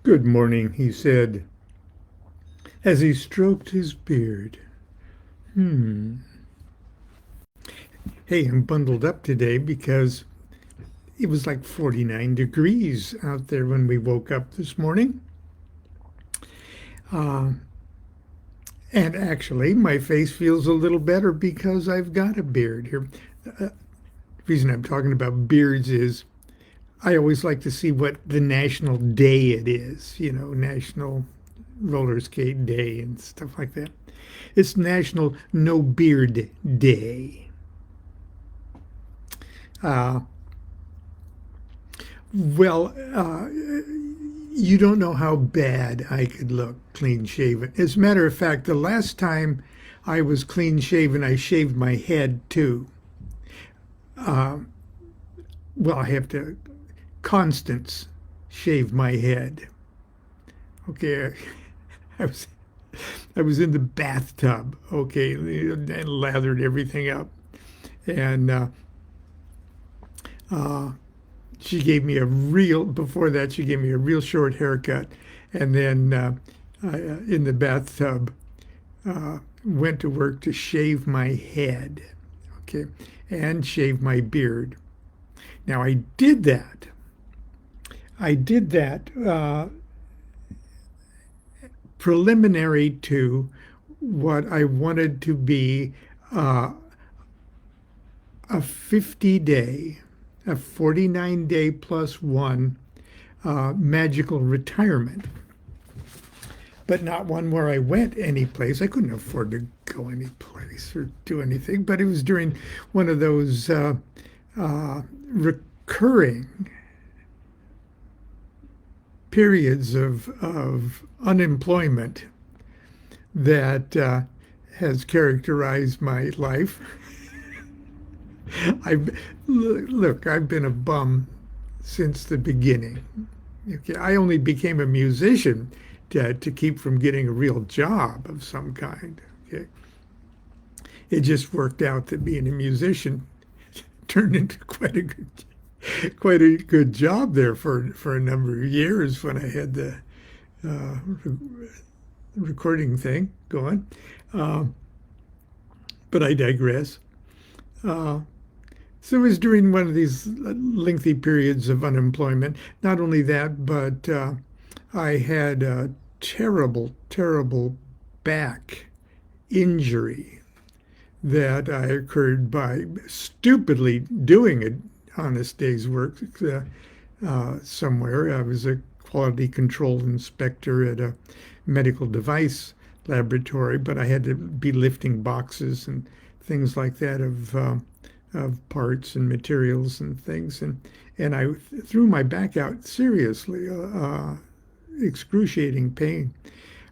Good morning, he said, as he stroked his beard. Hey, I'm bundled up today because it was like 49 degrees out there when we woke up this morning. Uh, and actually, my face feels a little better because I've got a beard here. The reason I'm talking about beards is I always like to see what the national day it is, National Roller Skate Day and stuff like that. It's National No Beard Day. Uh, well, you don't know how bad I could look clean shaven. As a matter of fact, the last time I was clean shaven, I shaved my head too. Well, I have to Constance shave my head. Okay, I was I was in the bathtub. Okay, and lathered everything up, and uh, she gave me a real. Before that, she gave me a real short haircut, and then in the bathtub, went to work to shave my head. Okay, and shave my beard. Now I did that. I did that preliminary to what I wanted to be uh, a 50-day, a 49-day plus one magical retirement, but not one where I went any place. I couldn't afford to go any place or do anything, but it was during one of those recurring periods of unemployment that has characterized my life. I've been a bum since the beginning. Okay, I only became a musician to keep from getting a real job of some kind. Okay, it just worked out that being a musician turned into quite a good job there for a number of years when I had the recording thing going. Uh, but I digress. Uh, so it was during one of these lengthy periods of unemployment. Not only that, but I had a terrible, terrible back injury that I occurred by stupidly doing an honest day's work somewhere. I was a quality control inspector at a medical device laboratory, but I had to be lifting boxes and things like that of parts and materials and things, and I threw my back out seriously, excruciating pain.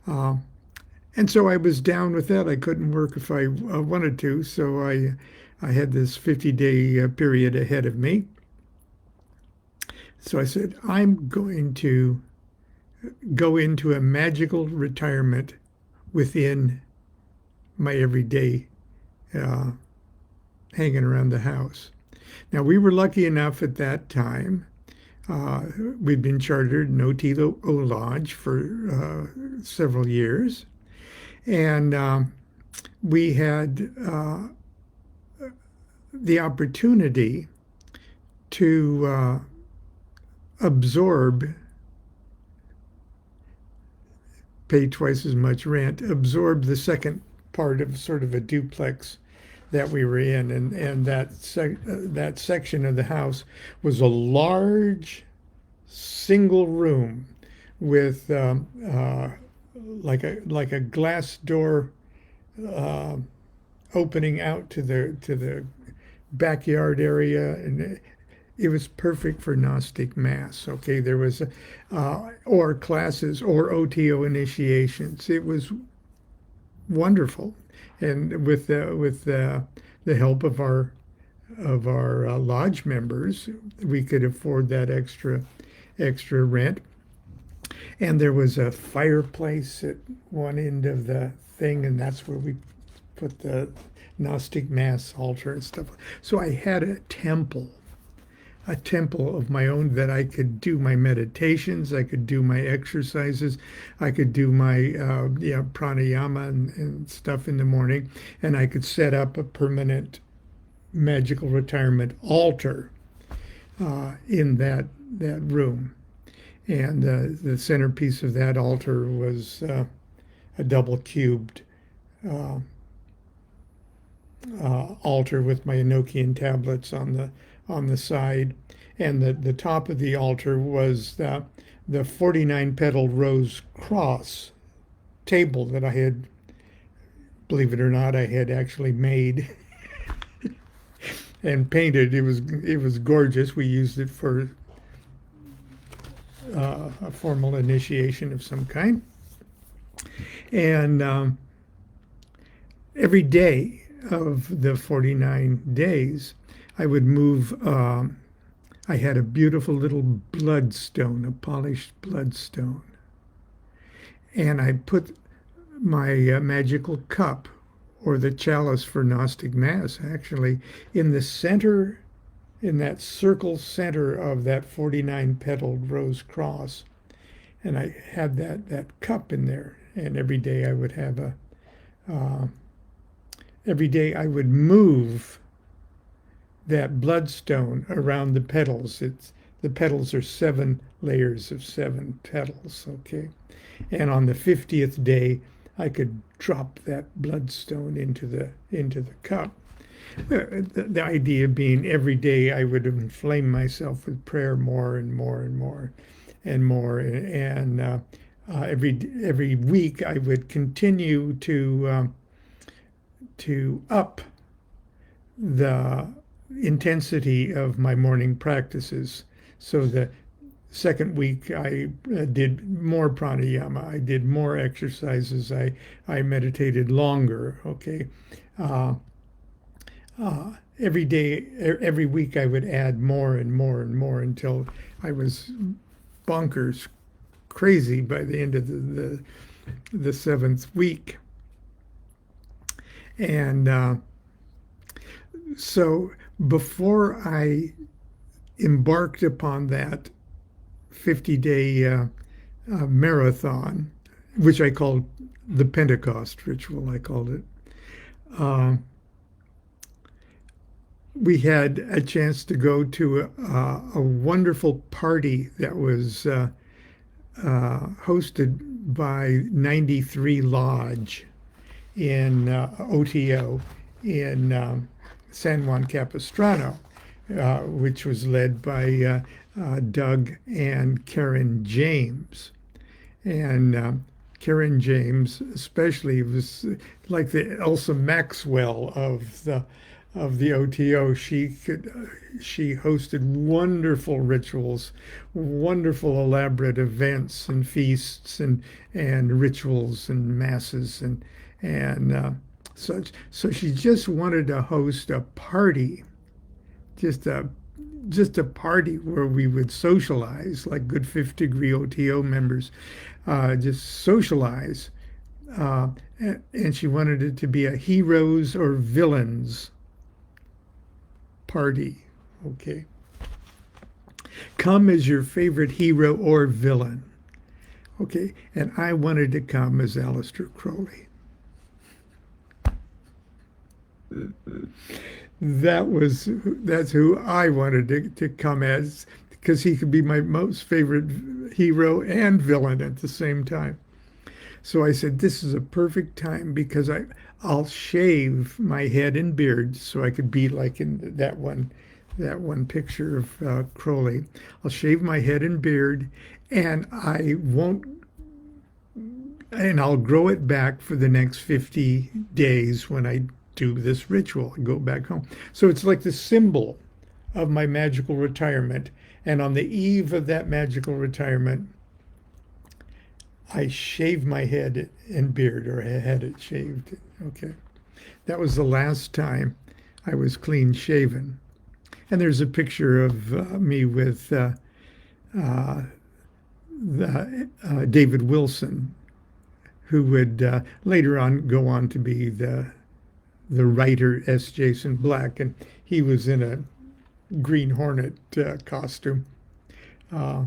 Uh, and so I was down with that. I couldn't work if I wanted to, so I had this 50-day period ahead of me. So I said, I'm going to go into a magical retirement within my everyday hanging around the house. Now, we were lucky enough at that time. We'd been chartered an OTO lodge for several years. And we had the opportunity to absorb, pay twice as much rent, absorb the second part of sort of a duplex that we were in, and that section of the house was a large single room with like a glass door uh, opening out to the backyard area, and it was perfect for Gnostic Mass. Okay, there was or classes or OTO initiations. It was wonderful, and with the help of our lodge members, we could afford that extra rent. And there was a fireplace at one end of the thing, and that's where we put the Gnostic Mass altar and stuff. So I had a temple a temple of my own that I could do my meditations, I could do my exercises, I could do my pranayama and stuff in the morning, and I could set up a permanent magical retirement altar in that room. And the centerpiece of that altar was a double cubed uh, altar with my Enochian tablets on the side, and the top of the altar was the 49 petal rose cross table that I had, believe it or not, I had actually made and painted. It was gorgeous. We used it for a formal initiation of some kind, and every day of the 49 days, I would move. I had a beautiful little bloodstone, a polished bloodstone, and I put my magical cup, or the chalice for Gnostic Mass, actually, in the center, in that circle center of that 49 petaled rose cross. And I had that cup in there. And every day I would have every day I would move that bloodstone around the petals. The petals are 7 layers of 7 petals, okay? And on the 50th day, I could drop that bloodstone into the cup. The idea being every day I would inflame myself with prayer more and more and more and more. And every week I would continue to up the intensity of my morning practices. So the second week I did more pranayama, I did more exercises, I meditated longer, okay? Every day, every week I would add more and more and more until I was bonkers crazy by the end of the 7th week. And so before I embarked upon that 50-day marathon, which I called the Pentecost ritual, I called it, we had a chance to go to a wonderful party that was hosted by 93 Lodge in OTO in San Juan Capistrano, which was led by Doug and Karen James. And Karen James especially was like the Elsa Maxwell of the OTO. She hosted wonderful rituals, wonderful elaborate events and feasts and rituals and masses and such. So she just wanted to host a party, just a party where we would socialize like good 5th degree OTO members, just socialize. And she wanted it to be a heroes or villains party, okay? Come as your favorite hero or villain, okay? And I wanted to come as Aleister Crowley. That's who I wanted to come as, because he could be my most favorite hero and villain at the same time. So I said, this is a perfect time because I'll shave my head and beard so I could be like in that one picture of Crowley. I'll shave my head and beard, and I'll grow it back for the next 50 days when I do this ritual and go back home. So it's like the symbol of my magical retirement. And on the eve of that magical retirement, I shaved my head and beard, or I had it shaved. Okay. That was the last time I was clean shaven. And there's a picture of me with David Wilson, who would later on go on to be the writer S. Jason Black. And he was in Green Hornet costume. Uh,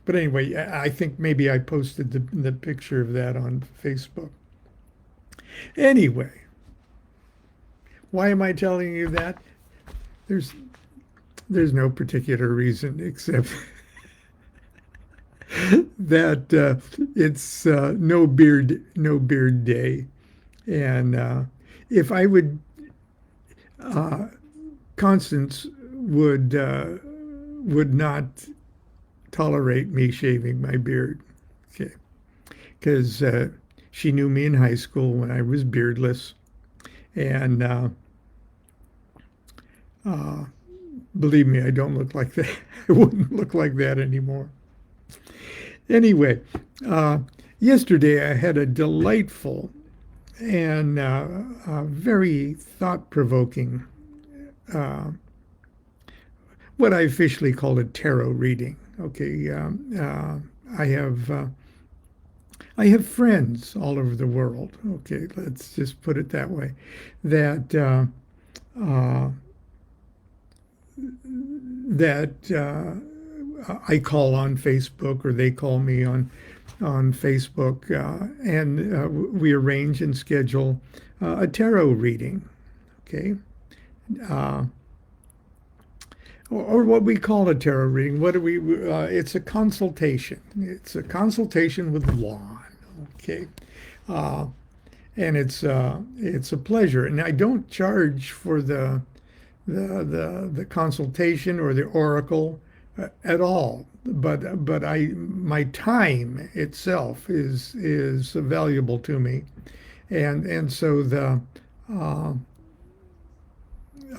but anyway, I think maybe I posted the picture of that on Facebook. Anyway, why am I telling you that? There's there's no particular reason except that it's no beard day, and if I would, uh, Constance would not tolerate me shaving my beard. Okay, because she knew me in high school when I was beardless, and uh, believe me, I don't look like that. I wouldn't look like that anymore. Anyway, uh, yesterday I had a delightful and very thought-provoking, uh, what I officially call a tarot reading. Okay, I have I have friends all over the world. Okay, let's just put it that way. That uh, I call on Facebook, or they call me on Facebook, and we arrange and schedule a tarot reading. Okay, uh, or what we call a tarot reading. What do we? It's a consultation. It's a consultation with Lon. Okay, uh, and it's a pleasure. And I don't charge for the consultation or the oracle at all. But my time itself is valuable to me, and so uh,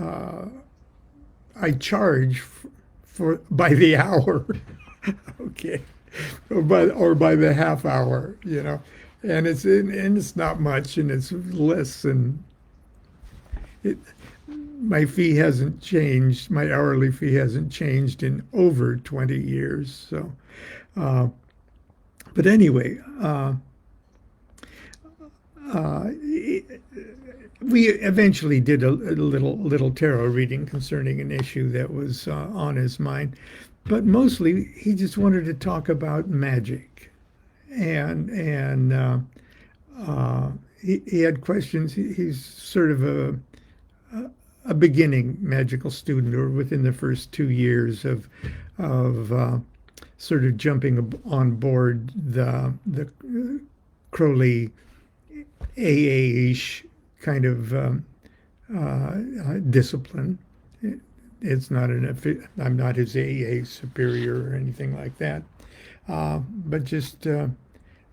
uh, I charge for by the hour, okay, or by the half hour, and it's not much, and it's less than it. My fee hasn't changed. My hourly fee hasn't changed in over 20 years. So, uh, but anyway, uh, we eventually did a little tarot reading concerning an issue that was on his mind, but mostly he just wanted to talk about magic, and he had questions. He's sort of a beginning magical student, or within the first 2 years of sort of jumping on board the Crowley AA-ish kind of discipline. It's not I'm not his AA superior or anything like that, but just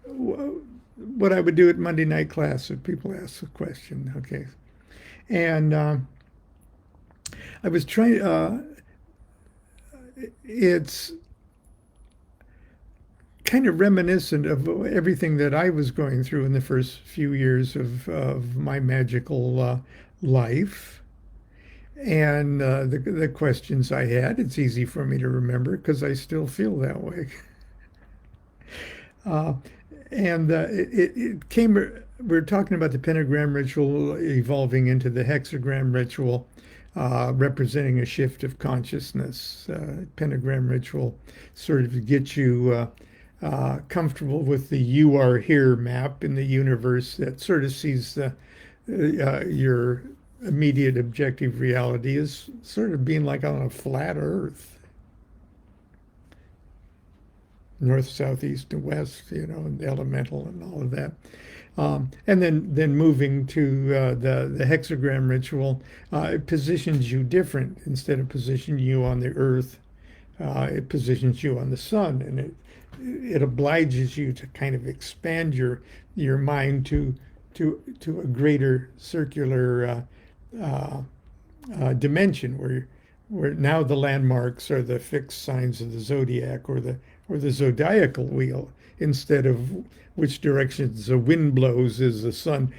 what I would do at Monday night class if people ask a question. Okay, and I was trying. It's kind of reminiscent of everything that I was going through in the first few years of my magical life, and the questions I had. It's easy for me to remember because I still feel that way. Uh, and it came. We're talking about the pentagram ritual evolving into the hexagram ritual, representing a shift of consciousness. Pentagram ritual sort of gets you comfortable with the "you are here" map in the universe that sort of sees your immediate objective reality as sort of being like on a flat Earth, north, south, east, and west, and elemental and all of that. And then moving to the hexagram ritual, it positions you different. Instead of positioning you on the earth, it positions you on the sun, and it obliges you to kind of expand your mind to a greater circular dimension, where now the landmarks are the fixed signs of the zodiac, or the zodiacal wheel, instead of which directions the wind blows as the sun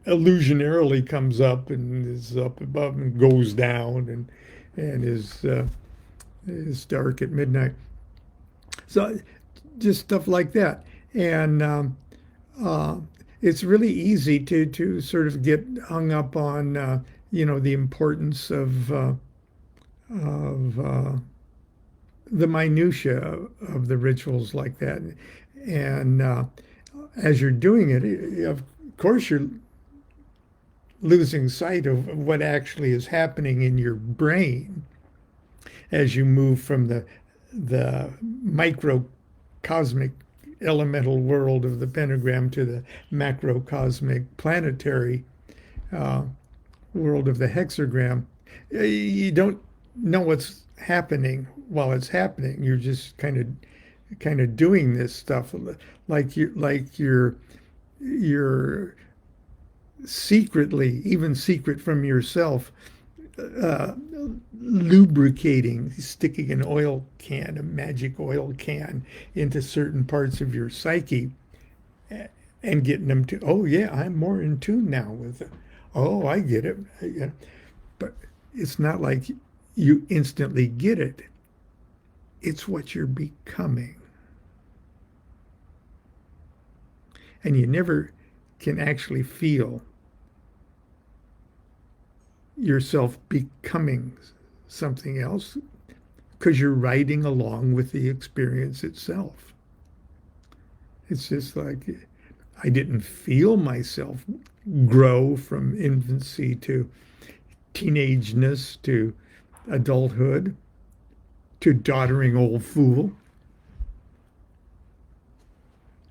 illusionarily comes up and is up above and goes down, and is dark at midnight. So just stuff like that. And uh, it's really easy to sort of get hung up on the importance of the minutia of the rituals like that. And as you're doing it, of course, you're losing sight of what actually is happening in your brain as you move from the microcosmic elemental world of the pentagram to the macrocosmic planetary uh, world of the hexagram. You don't know what's happening while it's happening. You're just kind of doing this stuff like you're secretly, even secret from yourself, uh, lubricating, sticking an oil can, a magic oil can, into certain parts of your psyche and getting them to, oh yeah, I'm more in tune now with it. Oh, I get it. Yeah. But it's not like you instantly get it. It's what you're becoming. And you never can actually feel yourself becoming something else because you're riding along with the experience itself. It's just like I didn't feel myself grow from infancy to teenageness to adulthood to doddering old fool.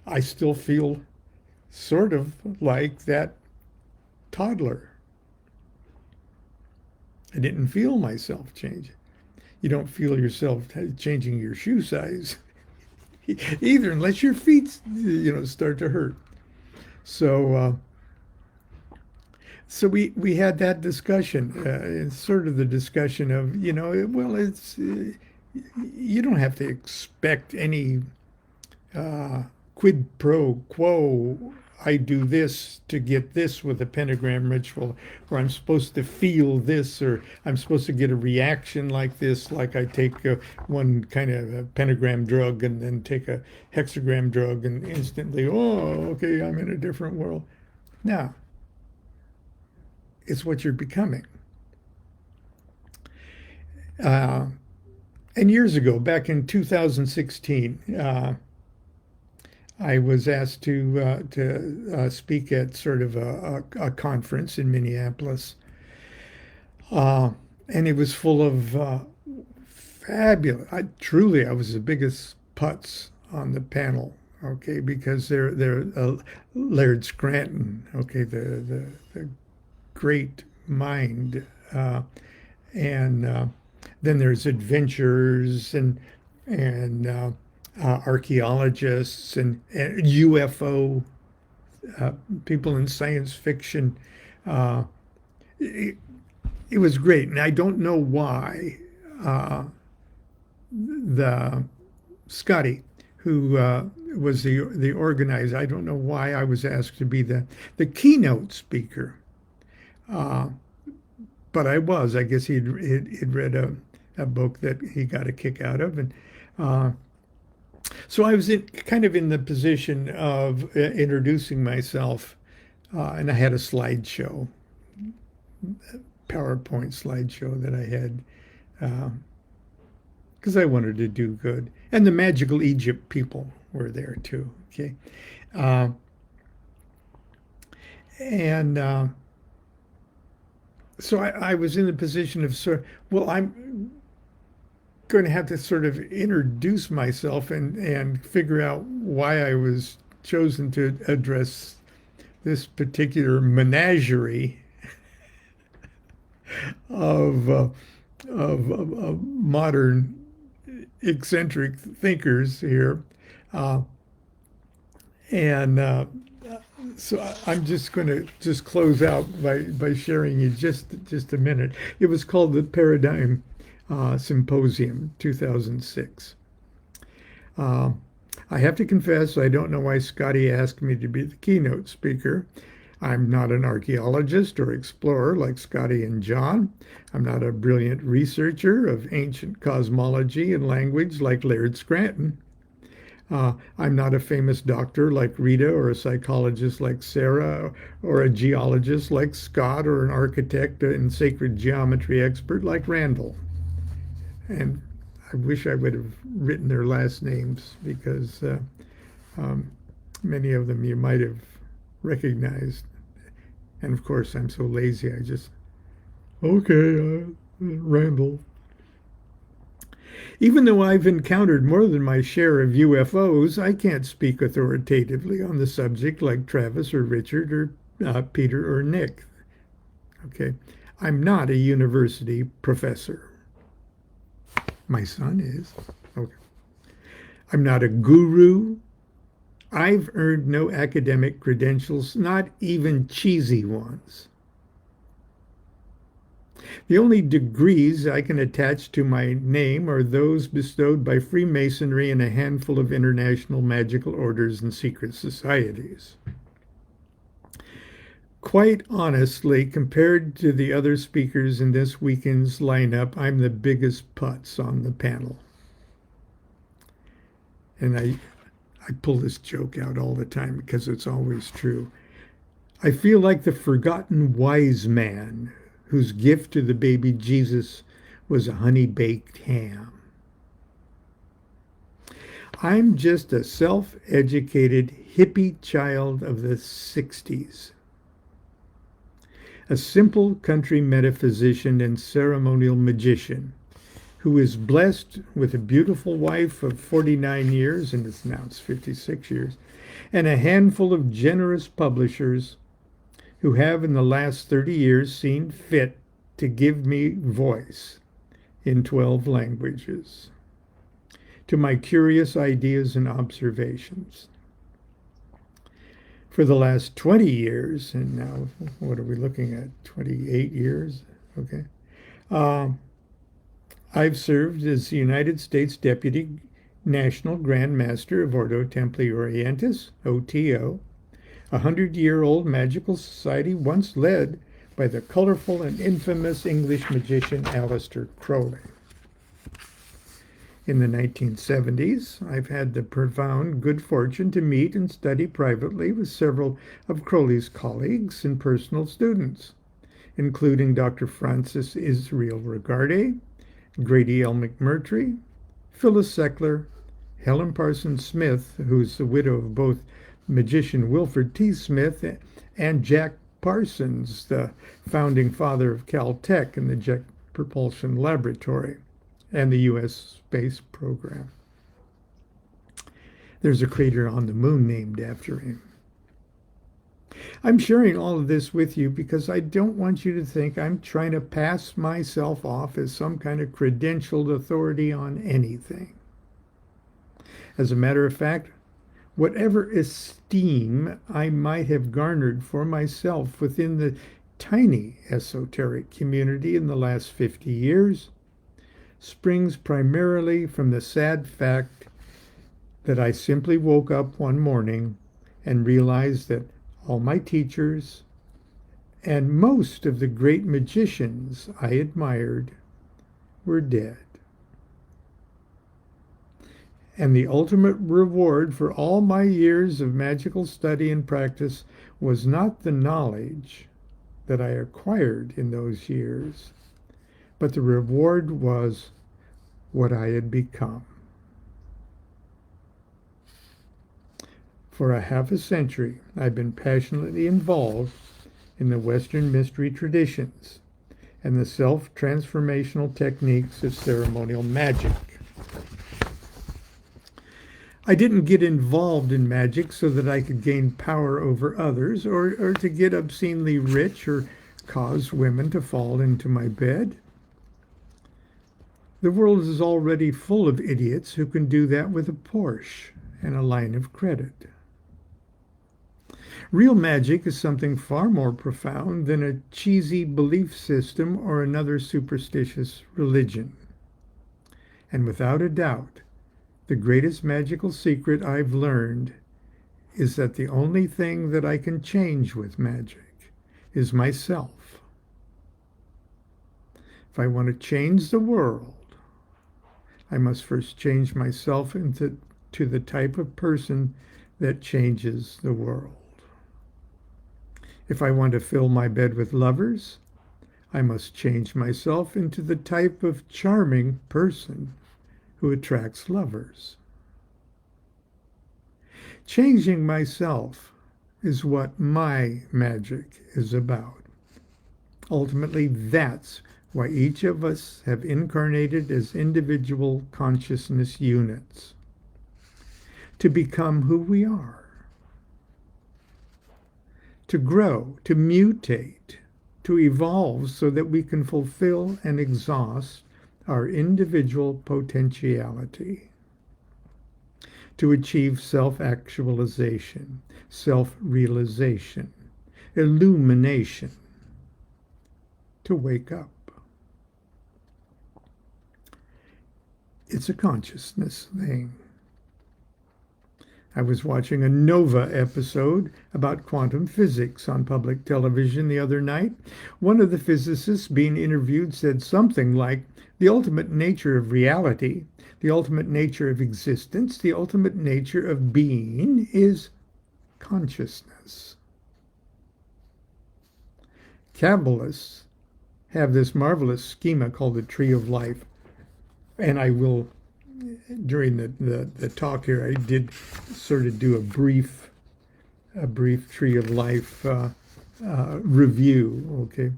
I still feel sort of like that toddler. I didn't feel myself change. You don't feel yourself changing your shoe size either, unless your feet, start to hurt. So we had that discussion. It's sort of the discussion of, well, it's you don't have to expect any quid pro quo. I do this to get this with a pentagram ritual, or I'm supposed to feel this, or I'm supposed to get a reaction like this, like I take one kind of a pentagram drug and then take a hexagram drug and instantly, oh, okay, I'm in a different world. No, it's what you're becoming. Uh, and years ago, back in 2016, I was asked to speak at sort of a conference in Minneapolis, uh, and it was full of fabulous. I was the biggest putz on the panel, okay, because they're Laird Scranton, okay, the great mind, and then there's adventurers and archaeologists and UFO people in science fiction. Uh, it, it was great, and I don't know why the Scotty, who was the organizer, I don't know why I was asked to be the keynote speaker, uh, but I was. I guess he'd read a book that he got a kick out of, and uh, so I was kind of in the position of introducing myself, and I had a slideshow, PowerPoint slideshow that I had, because I wanted to do good. And the Magical Egypt people were there too. Okay, uh, and so I was in the position of well, I'm going to have to sort of introduce myself and figure out why I was chosen to address this particular menagerie of of modern eccentric thinkers here, uh, and so I'm just going to just close out by sharing you just a minute. It was called the Paradigm Symposium 2006. Uh, I have to confess, I don't know why Scotty asked me to be the keynote speaker. I'm not an archaeologist or explorer like Scotty and John. I'm not a brilliant researcher of ancient cosmology and language like Laird Scranton. I'm not a famous doctor like Rita or a psychologist like Sarah or a geologist like Scott or an architect and sacred geometry expert like Randall. And I wish I would have written their last names because um, many of them you might have recognized. And of course, I'm so lazy, I just, okay, Randall. Even though I've encountered more than my share of UFOs, I can't speak authoritatively on the subject like Travis or Richard or Peter or Nick. Okay. I'm not a university professor. My son is. Okay. I'm not a guru. I've earned no academic credentials, not even cheesy ones. The only degrees I can attach to my name are those bestowed by Freemasonry and a handful of international magical orders and secret societies. Quite honestly, compared to the other speakers in this weekend's lineup, I'm the biggest putz on the panel. And I pull this joke out all the time because it's always true. I feel like the forgotten wise man whose gift to the baby Jesus was a honey-baked ham. I'm just a self-educated hippie child of the 60s. A simple country metaphysician and ceremonial magician who is blessed with a beautiful wife of 49 years, and it's 56 years, and a handful of generous publishers who have in the last 30 years seen fit to give me voice in 12 languages to my curious ideas and observations. For the last 20 years, and now what are we looking at? 28 years? Okay. I've served as the United States Deputy National Grand Master of Ordo Templi Orientis, OTO, a 100-year-old magical society once led by the colorful and infamous English magician Aleister Crowley. In the 1970s, I've had the profound good fortune to meet and study privately with several of Crowley's colleagues and personal students, including Dr. Francis Israel Regarde, Grady L. McMurtry, Phyllis Seckler, Helen Parsons Smith, who's the widow of both magician Wilford T. Smith and Jack Parsons, the founding father of Caltech and the Jet Propulsion Laboratory and the U.S. space program. There's a crater on the moon named after him. I'm sharing all of this with you because I don't want you to think I'm trying to pass myself off as some kind of credentialed authority on anything. As a matter of fact, whatever esteem I might have garnered for myself within the tiny esoteric community in the last 50 years springs primarily from the sad fact that I simply woke up one morning and realized that all my teachers and most of the great magicians I admired were dead. And the ultimate reward for all my years of magical study and practice was not the knowledge that I acquired in those years, but the reward was what I had become. For a half a century, I've been passionately involved in the Western mystery traditions and the self-transformational techniques of ceremonial magic. I didn't get involved in magic so that I could gain power over others or to get obscenely rich or cause women to fall into my bed. The world is already full of idiots who can do that with a Porsche and a line of credit. Real magic is something far more profound than a cheesy belief system or another superstitious religion. And without a doubt, the greatest magical secret I've learned is that the only thing that I can change with magic is myself. If I want to change the world, I must first change myself into the type of person that changes the world. If I want to fill my bed with lovers, I must change myself into the type of charming person who attracts lovers. Changing myself is what my magic is about. Ultimately, that's why each of us have incarnated as individual consciousness units, to become who we are, to grow, to mutate, to evolve so that we can fulfill and exhaust our individual potentiality, to achieve self-actualization, self-realization, illumination, to wake up. It's a consciousness thing. I was watching a Nova episode about quantum physics on public television the other night. One of the physicists being interviewed said something like, the ultimate nature of reality, the ultimate nature of existence, the ultimate nature of being is consciousness. Kabbalists have this marvelous schema called the Tree of Life. And I will, during the talk here, I did sort of do a brief Tree of Life review, okay?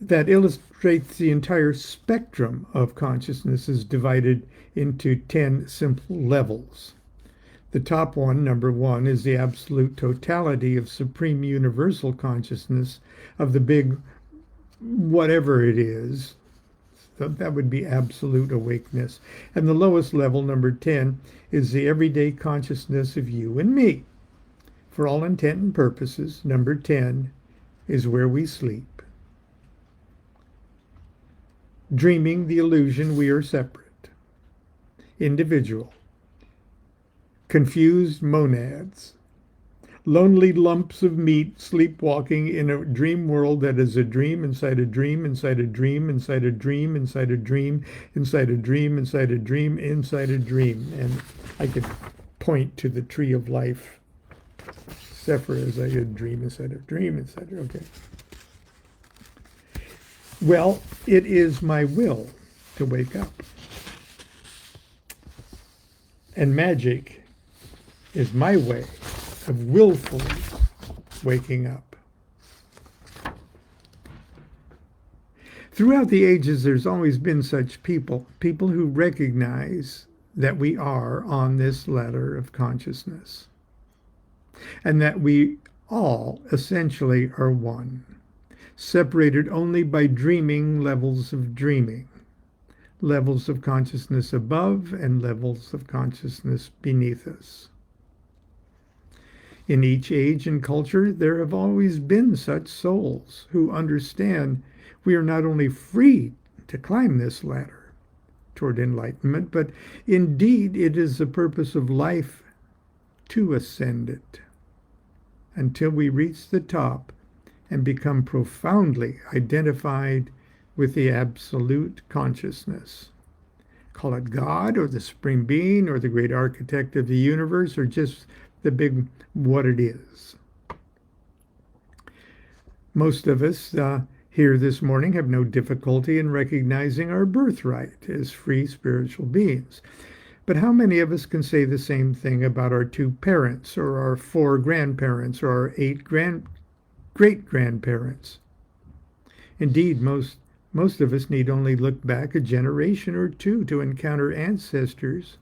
That illustrates the entire spectrum of consciousness is divided into 10 simple levels. The top one, number 1, is the absolute totality of supreme universal consciousness of the big whatever it is. So that would be absolute awakeness. And the lowest level, number 10, is the everyday consciousness of you and me. For all intent and purposes, number 10 is where we sleep, dreaming the illusion we are separate, individual, confused monads, lonely lumps of meat sleepwalking in a dream world that is a dream inside a dream inside a dream inside a dream inside a dream inside a dream inside a dream inside a dream. And I could point to the Tree of Life Sephir as I did dream inside a dream inside a, okay. Well, it is my will to wake up. And magic is my way of willfully waking up. Throughout the ages, there's always been such people who recognize that we are on this ladder of consciousness, and that we all essentially are one, separated only by dreaming levels of dreaming, levels of consciousness above and levels of consciousness beneath us. In each age and culture, there have always been such souls who understand we are not only free to climb this ladder toward enlightenment, but indeed it is the purpose of life to ascend it until we reach the top and become profoundly identified with the absolute consciousness. Call it God or the Supreme Being or the great architect of the universe or just the big what it is. Most of us here this morning have no difficulty in recognizing our birthright as free spiritual beings. But how many of us can say the same thing about our 2 parents or our 4 grandparents or our 8 great-grandparents? Indeed, most of us need only look back a generation or 2 to encounter ancestors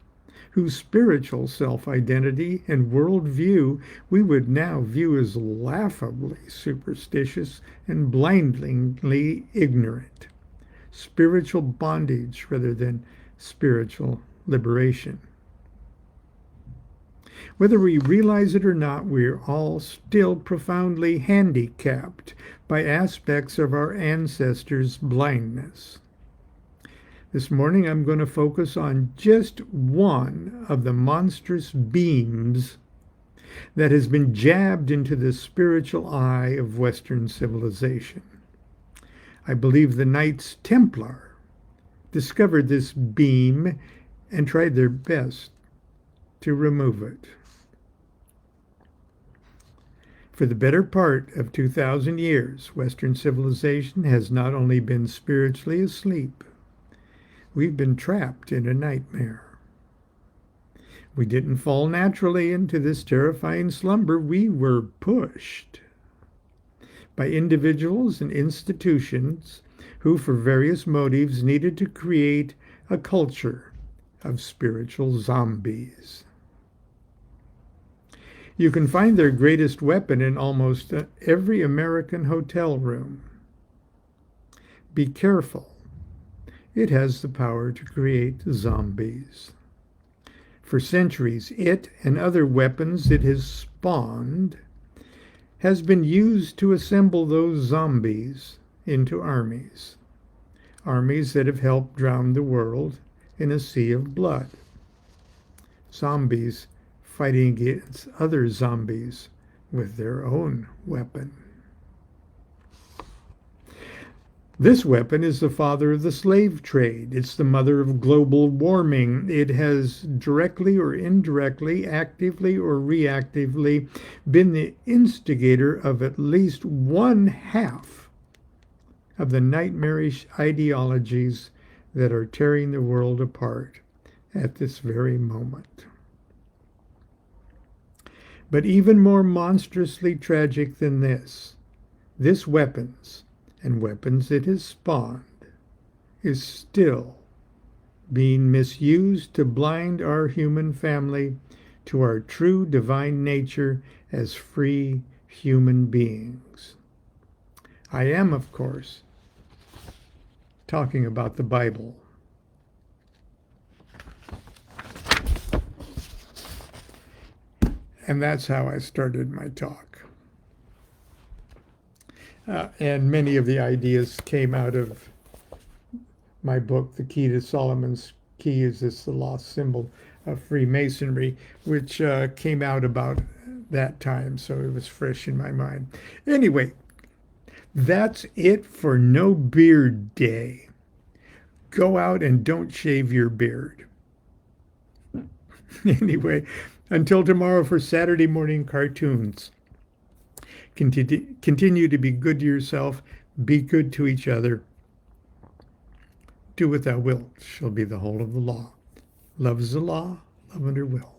whose spiritual self-identity and worldview we would now view as laughably superstitious and blindingly ignorant. Spiritual bondage rather than spiritual liberation. Whether we realize it or not, we're all still profoundly handicapped by aspects of our ancestors' blindness. This morning, I'm going to focus on just one of the monstrous beams that has been jabbed into the spiritual eye of Western civilization. I believe the Knights Templar discovered this beam and tried their best to remove it. For the better part of 2,000 years, Western civilization has not only been spiritually asleep, we've been trapped in a nightmare. We didn't fall naturally into this terrifying slumber. We were pushed by individuals and institutions who, for various motives, needed to create a culture of spiritual zombies. You can find their greatest weapon in almost every American hotel room. Be careful. It has the power to create zombies. For centuries, it and other weapons it has spawned has been used to assemble those zombies into armies. Armies that have helped drown the world in a sea of blood. Zombies fighting against other zombies with their own weapon. This weapon is the father of the slave trade. It's the mother of global warming. It has directly or indirectly, actively or reactively been the instigator of at least one half of the nightmarish ideologies that are tearing the world apart at this very moment. But even more monstrously tragic than this weapons and weapons it has spawned is still being misused to blind our human family to our true divine nature as free human beings. I am, of course, talking about the Bible. And that's how I started my talk. And many of the ideas came out of my book, The Key to Solomon's Key Is This the Lost Symbol of Freemasonry, which came out about that time, so it was fresh in my mind. Anyway, that's it for No Beard Day. Go out and don't shave your beard. Anyway, until tomorrow for Saturday morning cartoons. Continue to be good to yourself. Be good to each other. Do what thou wilt shall be the whole of the law. Love is the law. Love under will.